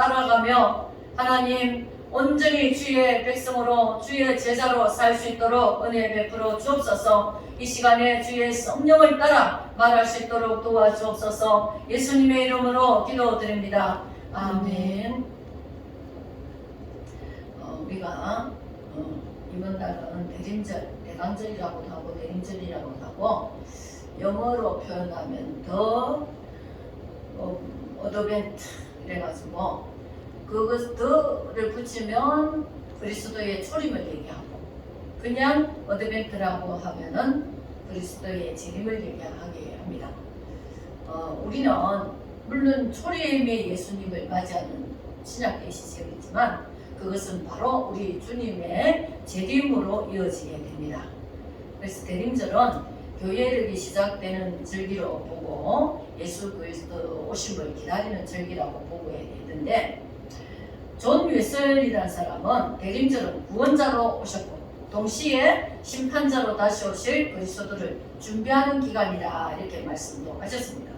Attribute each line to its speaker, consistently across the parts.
Speaker 1: 따라가며 하나님 온전히 주의 백성으로 주의 제자로 살 수 있도록 은혜 베풀어 주옵소서. 이 시간에 주의 성령을 따라 말할 수 있도록 도와주옵소서. 예수님의 이름으로 기도드립니다. 아멘. 우리가 이번 달은 대림절, 대강절이라고도 하고 대림절이라고도 하고 영어로 표현하면 더 어드벤트 이래가지고 더를 붙이면 그리스도의 초림을 얘기하고 그냥 어드벤트라고 하면은 그리스도의 재림을 얘기하게 합니다. 우리는 물론 초림의 예수님을 맞이하는 신약의 시절이지만 그것은 바로 우리 주님의 재림으로 이어지게 됩니다. 그래서 대림절은 교회력이 시작되는 절기로 보고 예수 그리스도 오심을 기다리는 절기라고 보고 있는데 존 웨슬리라는 사람은 대림절은 구원자로 오셨고 동시에 심판자로 다시 오실 그리스도를 준비하는 기간이다 이렇게 말씀도 하셨습니다.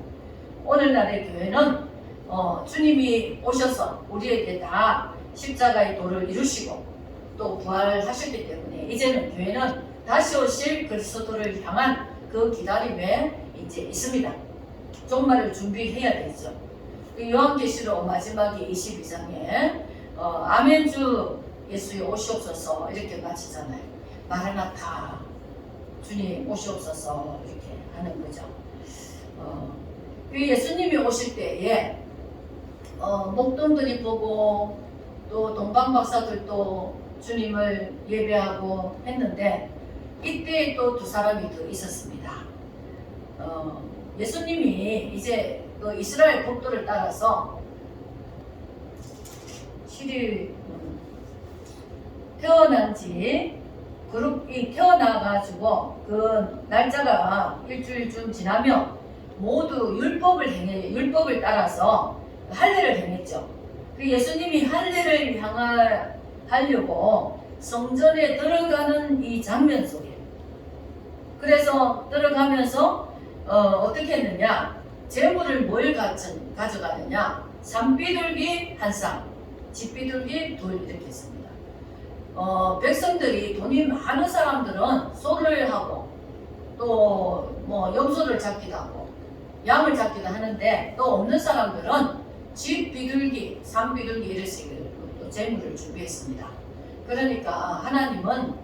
Speaker 1: 오늘날의 교회는 주님이 오셔서 우리에게 다 십자가의 도를 이루시고 또 부활하셨기 때문에 이제는 교회는 다시 오실 그리스도를 향한 그 기다림에 이제 있습니다. 종말을 준비해야 되죠. 요한계시록 마지막에 22장에 아멘 주 예수의 오시옵소서 이렇게 마치잖아요. 마라나타 주님 오시옵소서 이렇게 하는 거죠. 예수님이 오실 때에 목동들이 보고 또 동방박사들도 주님을 예배하고 했는데 이때 또 두 사람이 더 있었습니다. 예수님이 이제 그 이스라엘 국도를 따라서 7일 태어나가지고 그 날짜가 일주일쯤 지나면 모두 율법을 따라서 할례를 행했죠. 그 예수님이 할례를 하려고 성전에 들어가는 이 장면 속에 그래서 들어가면서 어떻게 했느냐 제물을 뭘 가져가느냐 산비둘기 한 쌍, 집비둘기 둘 이렇게 했습니다. 백성들이 돈이 많은 사람들은 소를 하고 또 뭐 염소를 잡기도 하고 양을 잡기도 하는데 또 없는 사람들은 집비둘기, 산비둘기 이렇게 제물을 준비했습니다. 그러니까 하나님은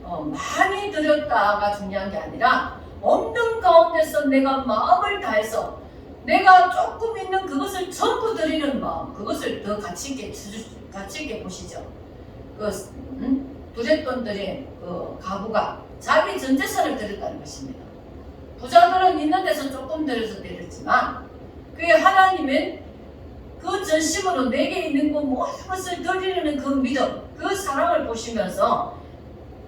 Speaker 1: 많이 드렸다가 중요한 게 아니라 없는 가운데서 내가 마음을 다해서 내가 조금 있는 그것을 전부 드리는 마음 그것을 더 가치 있게 보시죠. 두랫돈 들인 그 가부가 자기 전 재산을 드렸다는 것입니다. 부자들은 있는 데서 조금 들여서 드렸지만 그게 하나님은 그 전심으로 내게 있는 그 모든 것을 드리는 그 믿음, 그 사랑을 보시면서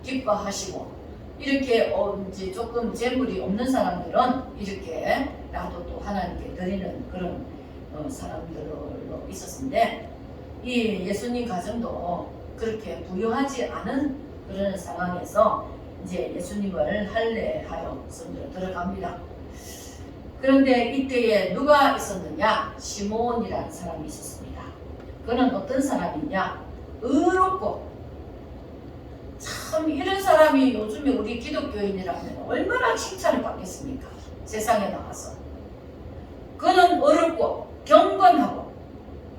Speaker 1: 기뻐하시고 이렇게 이제 조금 재물이 없는 사람들은 이렇게 나도 또 하나님께 드리는 그런 사람들로 있었는데 이 예수님 가정도 그렇게 부유하지 않은 그런 상황에서 이제 예수님을 할례하러 성전에 들어갑니다. 그런데 이때에 누가 있었느냐? 시몬이라는 사람이 있었습니다. 그는 어떤 사람이냐? 의롭고 참 이런 사람이 요즘에 우리 기독교인이라면 얼마나 칭찬을 받겠습니까? 세상에 나가서. 그는 어렵고 경건하고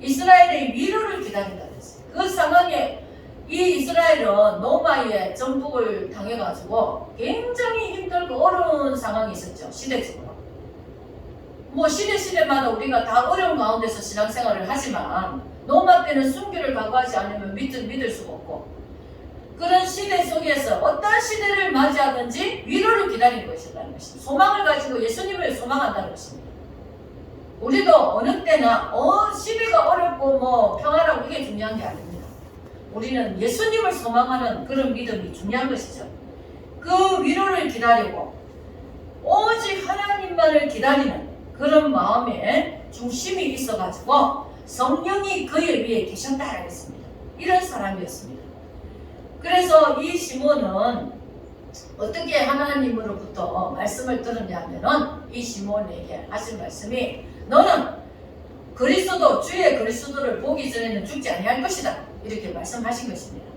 Speaker 1: 이스라엘의 위로를 기다린다는 했어요. 그 상황에 이 이스라엘은 로마의 정복을 당해가지고 굉장히 힘들고 어려운 상황이 있었죠. 시대적으로. 뭐 시대마다 우리가 다 어려운 가운데서 신앙생활을 하지만 로마 때는 순교를 각오하지 않으면 믿을 수가 없고 그런 시대 속에서 어떤 시대를 맞이하든지 위로를 기다리는 것이라는 것입니다. 소망을 가지고 예수님을 소망한다는 것입니다. 우리도 어느 때나 시대가 어렵고 뭐 평화라고 이게 중요한 게 아닙니다. 우리는 예수님을 소망하는 그런 믿음이 중요한 것이죠. 그 위로를 기다리고 오직 하나님만을 기다리는 그런 마음에 중심이 있어가지고 성령이 그의 위에 계셨다라고 했습니다. 이런 사람이었습니다. 그래서 이 시몬은 어떻게 하나님으로부터 말씀을 들었냐면은 이 시몬에게 하신 말씀이 너는 그리스도 주의 그리스도를 보기 전에는 죽지 아니할 것이다. 이렇게 말씀하신 것입니다.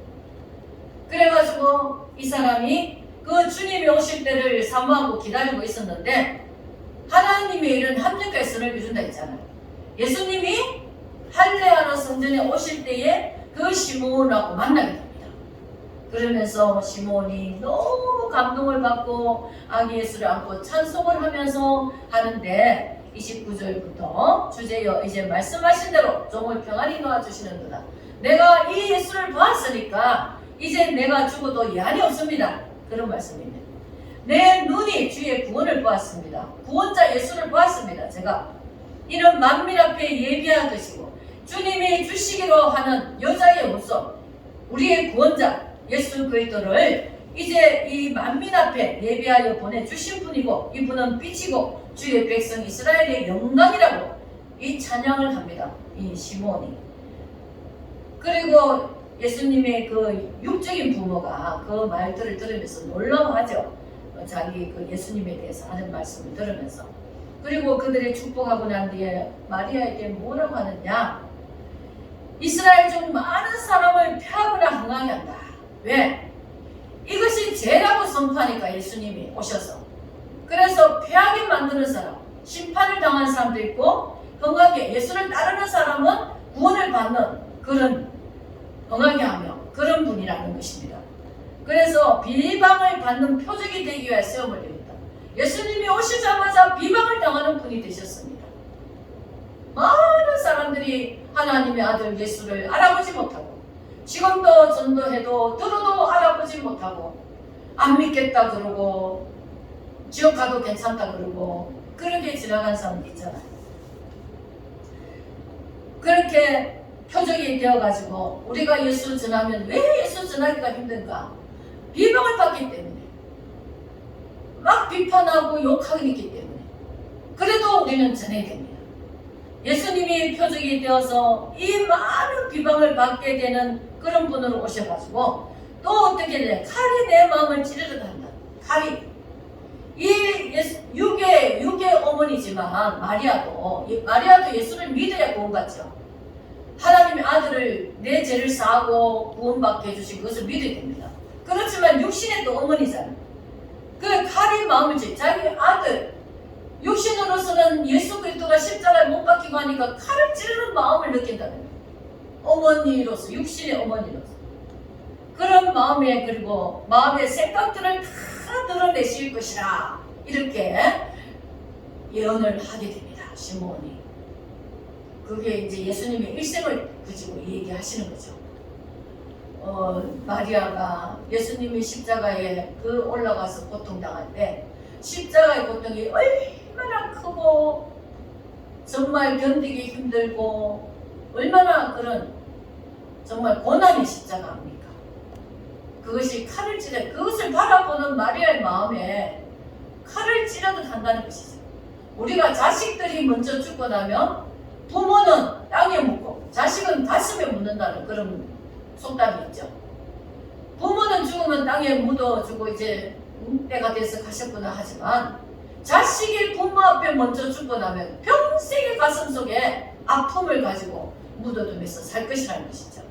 Speaker 1: 그래가지고 이 사람이 그 주님이 오실 때를 사모하고 기다리고 있었는데 하나님의 일은 합력하여 선을 이룬다 했잖아요. 예수님이 할례하러 성전에 오실 때에 그 시몬하고 만나게 됩니다. 그러면서 시몬이 너무 감동을 받고 아기 예수를 안고 찬송을 하면서 하는데 29절부터 주제여 이제 말씀하신 대로 종을 평안히 놓아주시는구나. 내가 이 예수를 보았으니까 이제 내가 죽어도 예한이 없습니다. 그런 말씀입니다. 내 눈이 주의 구원을 보았습니다. 구원자 예수를 보았습니다. 제가 이런 만민 앞에 예비한 것이고 주님이 주시기로 하는 여자의 모습, 우리의 구원자 예수 그리스도를 이제 이 만민 앞에 예비하여 보내주신 분이고 이분은 빛이고 주의 백성 이스라엘의 영광이라고 이 찬양을 합니다. 이 시몬이. 그리고 예수님의 그 육적인 부모가 그 말들을 들으면서 놀라워하죠. 자기 그 예수님에 대해서 하는 말씀을 들으면서. 그리고 그들이 축복하고 난 뒤에 마리아에게 뭐라고 하느냐? 이스라엘 중 많은 사람을 폐하거나 흥하게 한다. 왜? 이것이 죄라고 선포하니까 예수님이 오셔서. 그래서 폐하게 만드는 사람, 심판을 당한 사람도 있고 흥하게 예수를 따르는 사람은 구원을 받는 그런 흥하게 하며 그런 분이라는 것입니다. 그래서 비방을 받는 표적이 되기 위해 시험을 드렸다. 예수님이 오시자마자 비방을 당하는 분이 되셨습니다. 많은 사람들이 하나님의 아들 예수를 알아보지 못하고 지금도 전도해도 들어도 알아보지 못하고 안 믿겠다 그러고 지옥 가도 괜찮다 그러고 그렇게 지나간 사람도 있잖아요. 그렇게 표적이 되어가지고 우리가 예수 전하면 왜 예수 전하기가 힘든가? 비방을 받기 때문에 막 비판하고 욕하기 때문에 그래도 우리는 전해야 됩니다. 예수님이 표적이 되어서 이 많은 비방을 받게 되는 그런 분으로 오셔가지고 또 어떻게 돼? 칼이 내 마음을 찌르르 한다. 칼이 이 육의 어머니지만 마리아도 예수를 믿어야 구원받죠. 하나님의 아들을 내 죄를 사하고 구원받게 해주신 것을 믿어야 됩니다. 그렇지만 육신의 또 어머니잖아요. 그 칼이 마음을 찌르 자기 아들 육신으로서는 예수 그리스도가 십자가에 못 박히고 하니까 칼을 찌르는 마음을 느낀다는 거예요. 어머니로서 육신의 어머니로서 그런 마음에 그리고 마음의 생각들을 다 드러내실 것이라 이렇게 예언을 하게 됩니다. 시몬이. 그게 이제 예수님의 일생을 가지고 얘기하시는 거죠. 마리아가 예수님이 십자가에 그 올라가서 고통당할 때 십자가의 고통이 얼마나 크고 정말 견디기 힘들고 얼마나 그런 정말 고난의 십자가입니까? 그것이 칼을 찌르 그것을 바라보는 마리아의 마음에 칼을 찌르듯 한다는 것이죠. 우리가 자식들이 먼저 죽고 나면 부모는 땅에 묻고 자식은 가슴에 묻는다는 그런 속담이 있죠. 부모는 죽으면 땅에 묻어주고 이제 때가 돼서 가셨구나 하지만 자식이 부모 앞에 먼저 죽고 나면 평생의 가슴 속에 아픔을 가지고 묻어두면서 살 것이라는 것이죠.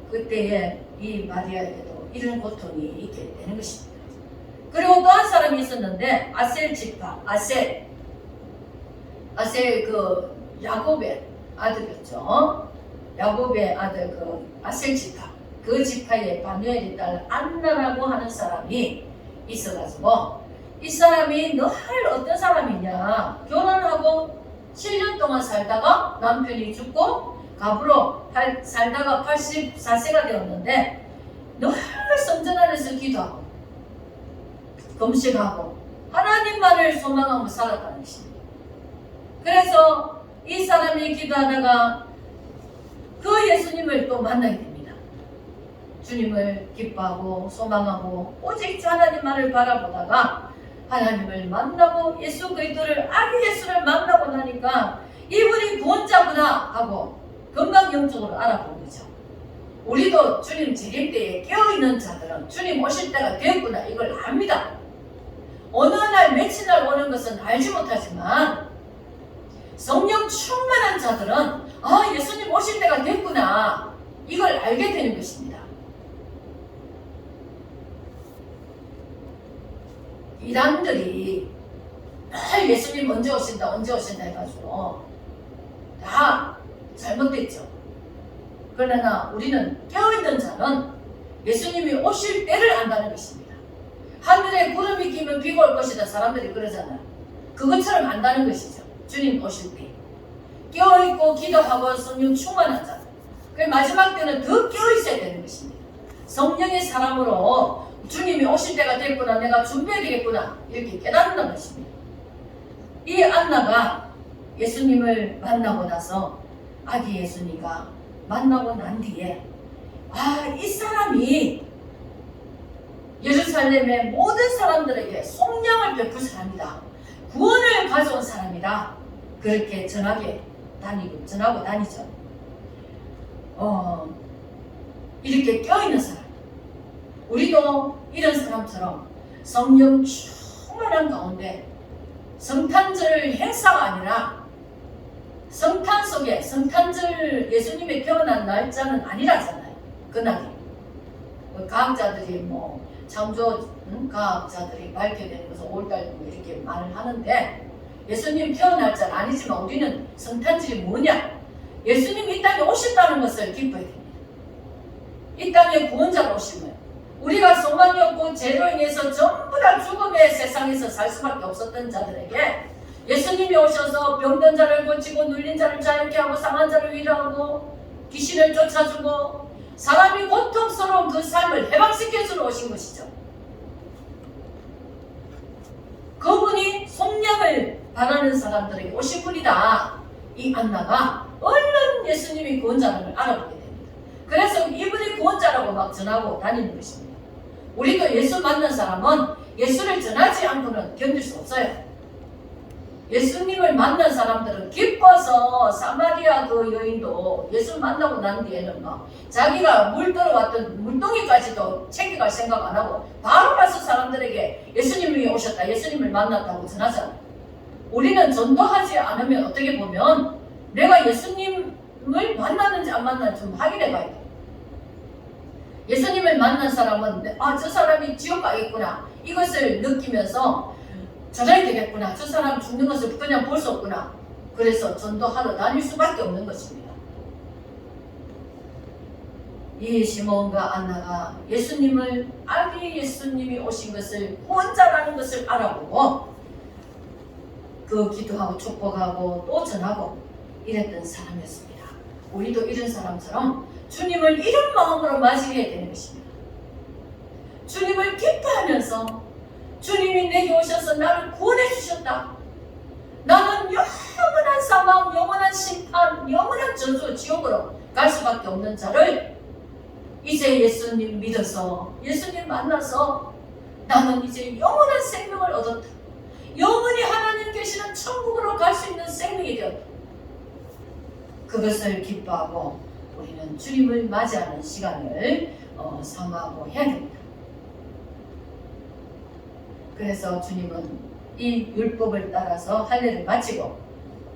Speaker 1: 그때에 이 마리아에게도 이런 고통이 있게 되는 것입니다. 그리고 또 한 사람이 있었는데 아셀 지파, 아셀 그 야곱의 아들이었죠. 야곱의 아들 그 아셀 지파, 그 지파의 바누엘의 딸 안나라고 하는 사람이 있어가지고 이 사람이 늘 어떤 사람이냐, 결혼하고 7년 동안 살다가 남편이 죽고 갑으로 살다가 84세가 되었는데 늘 성전 안에서 기도하고 금식하고 하나님만을 소망하고 살았다는 것입니다. 그래서 이 사람이 기도하다가 그 예수님을 또 만나게 됩니다. 주님을 기뻐하고 소망하고 오직 하나님만을 바라보다가 하나님을 만나고 예수 그리스도를 아기 예수를 만나고 나니까 이분이 구원자구나 하고 건강영적으로 알아본 거죠. 우리도 주님 재림 때에 깨어있는 자들은 주님 오실 때가 되었구나 이걸 압니다. 어느 날 며칠 날 오는 것은 알지 못하지만 성령 충만한 자들은 아, 예수님 오실 때가 됐구나, 이걸 알게 되는 것입니다. 이단들이 늘 예수님 언제 오신다 언제 오신다 해가지고 다 잘못됐죠. 그러나 우리는 깨어있는 자는 예수님이 오실 때를 안다는 것입니다. 하늘에 구름이 끼면 비가 올 것이다, 사람들이 그러잖아요. 그것처럼 안다는 것이죠. 주님 오실 때 깨어있고 기도하고 성령 충만한 자, 그 마지막 때는 더 깨어있어야 되는 것입니다. 성령의 사람으로 주님이 오실 때가 됐구나, 내가 준비해야 되겠구나, 이렇게 깨닫는 것입니다. 이 안나가 예수님을 만나고 나서 아기 예수님과 만나고 난 뒤에 아, 이 사람이 예루살렘의 모든 사람들에게 속량을 베풀 사람이다, 구원을 가져온 사람이다, 그렇게 전하고 다니죠. 이렇게 껴있는 사람, 우리도 이런 사람처럼 성령 충만한 가운데 성탄절 행사가 아니라 성탄 속에, 성탄절 예수님의 태어난 날짜는 아니라잖아요. 그날이 과학자들이 창조 과학자들이 밝혀낸 것은 5월달 이렇게 말을 하는데, 예수님 태어난 날짜는 아니지만 우리는 성탄절이 뭐냐, 예수님이 이 땅에 오셨다는 것을 기뻐해야 됩니다. 이 땅에 구원자가 오시면 우리가 소망이 없고 죄로 인해서 전부 다 죽음의 세상에서 살 수밖에 없었던 자들에게 예수님이 오셔서 병든 자를 고치고 눌린 자를 자유케 하고 상한 자를 위로하고 귀신을 쫓아주고 사람이 고통스러운 그 삶을 해방시켜주러 오신 것이죠. 그분이 속량을 바라는 사람들에게 오신 분이다. 이 안나가 얼른 예수님이 구원자라는 걸 알아보게 됩니다. 그래서 이분이 구원자라고 막 전하고 다니는 것입니다. 우리도 예수 만난 사람은 예수를 전하지 않고는 견딜 수 없어요. 예수님을 만난 사람들은 기뻐서, 사마리아 그 여인도 예수 만나고 난 뒤에는 자기가 물 들어왔던 물동이까지도 챙겨갈 생각 안 하고 바로 가서 사람들에게 예수님이 오셨다, 예수님을 만났다고 전하잖아요. 우리는 전도하지 않으면 어떻게 보면 내가 예수님을 만났는지 안 만났는지 좀 확인해 봐야 돼요. 예수님을 만난 사람은 저 사람이 지옥 가겠구나, 이것을 느끼면서 전해야 되겠구나, 저 사람 죽는 것을 그냥 볼 수 없구나, 그래서 전도하러 다닐 수밖에 없는 것입니다. 이 시몬과 안나가 예수님을, 아기 예수님이 오신 것을, 구원자라는 것을 알아보고 그 기도하고 축복하고 또 전하고 이랬던 사람이었습니다. 우리도 이런 사람처럼 주님을 이런 마음으로 맞이해야 되는 것입니다. 주님을 기뻐하면서 주님이 내게 오셔서 나를 구원해 주셨다, 나는 영원한 사망, 영원한 심판, 영원한 저주, 지옥으로 갈 수밖에 없는 자를 이제 예수님 믿어서, 예수님 만나서 나는 이제 영원한 생명을 얻었다, 영원히 하나님 계시는 천국으로 갈 수 있는 생명이 되었다, 그것을 기뻐하고 우리는 주님을 맞이하는 시간을 삼아하고 해야 됩니다. 그래서 주님은 이 율법을 따라서 할례를 마치고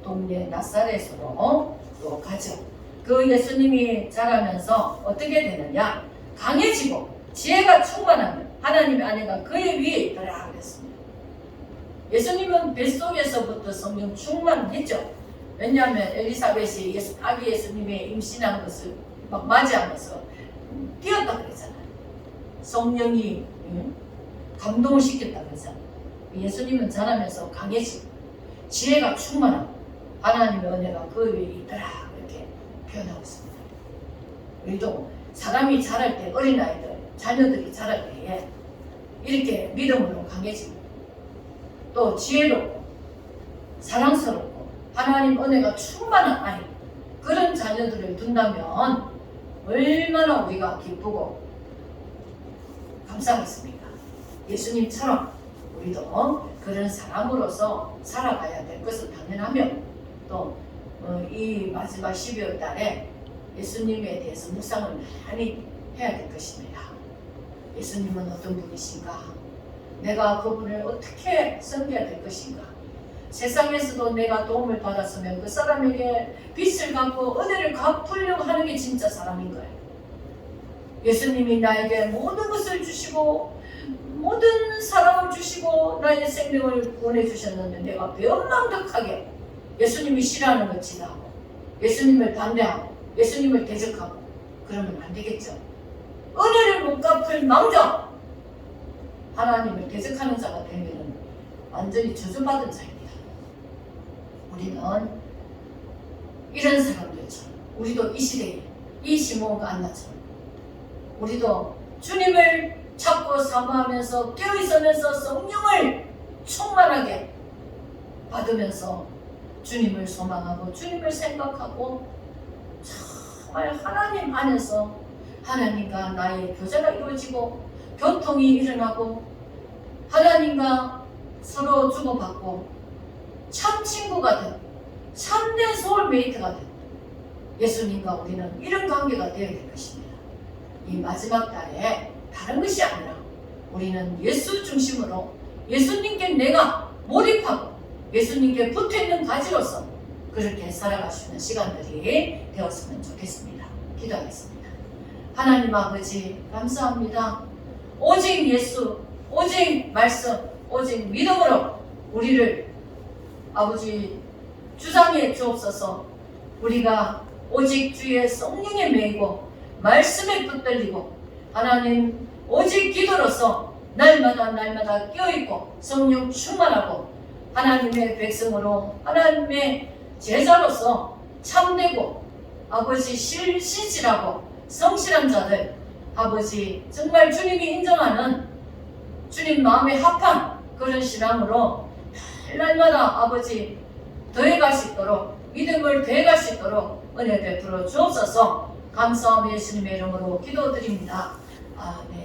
Speaker 1: 동네 나사렛으로 또 가죠. 그 예수님이 자라면서 어떻게 되느냐, 강해지고 지혜가 충만하면 하나님의 아내가 그의 위에 있더라 그랬습니다. 예수님은 뱃속에서부터 성령 충만했죠. 왜냐하면 엘리사벳이 아기 예수님의 임신한 것을 막 맞이하면서 뛰었다 그랬잖아요. 성령이 감동을 시켰다 그랬잖아요. 예수님은 자라면서 강해지고 지혜가 충만하고 하나님의 은혜가 그 위에 있더라, 이렇게 표현하고 있습니다. 우리도 사람이 자랄 때, 어린아이들, 자녀들이 자랄 때에 이렇게 믿음으로 강해지고 또 지혜롭고 사랑스럽고 하나님 은혜가 충만한 아이, 그런 자녀들을 둔다면 얼마나 우리가 기쁘고 감사하겠습니까? 예수님처럼 우리도 그런 사람으로서 살아가야 될 것은 당연하며, 또 이 마지막 12월 달에 예수님에 대해서 묵상을 많이 해야 될 것입니다. 예수님은 어떤 분이신가? 내가 그분을 어떻게 섬겨야 될 것인가? 세상에서도 내가 도움을 받았으면 그 사람에게 빚을 갚고 은혜를 갚으려고 하는 게 진짜 사람인 거예요. 예수님이 나에게 모든 것을 주시고 모든 사랑을 주시고 나의 생명을 보내주셨는데 내가 배은망덕하게 예수님이 싫어하는 것 지나하고 예수님을 반대하고 예수님을 대적하고 그러면 안 되겠죠. 은혜를 못 갚을 망정 하나님을 대적하는 자가 되면 완전히 저주받은 자입니다. 우리는 이런 사람들처럼 우리도 이 시대에 이 시몬과 안나처럼 우리도 주님을 찾고 사모하면서 깨어있으면서 성령을 충만하게 받으면서 주님을 소망하고 주님을 생각하고 정말 하나님 안에서 하나님과 나의 교제가 이루어지고 교통이 일어나고 하나님과 서로 주고받고 참 친구가 된 참된 소울메이트가 된 예수님과 우리는 이런 관계가 되어야 될 것입니다. 이 마지막 달에 다른 것이 아니라 우리는 예수 중심으로 예수님께 내가 몰입하고 예수님께 붙어있는 가지로서 그렇게 살아갈 수 있는 시간들이 되었으면 좋겠습니다. 기도하겠습니다. 하나님 아버지 감사합니다. 오직 예수, 오직 말씀, 오직 믿음으로 우리를 아버지 주장해 주옵소서. 우리가 오직 주의 성령에 매이고 말씀에 붙들리고 하나님 오직 기도로서 날마다 깨어있고 성령 충만하고 하나님의 백성으로 하나님의 제자로서 참되고 아버지 신실하고 성실한 자들 아버지 정말 주님이 인정하는 주님 마음에 합한 그런 신앙으로 날마다 아버지 더해갈 수 있도록 믿음을 더해갈 수 있도록 은혜 베풀어 주옵소서. 감사하며 예수님의 이름으로 기도드립니다. 아멘.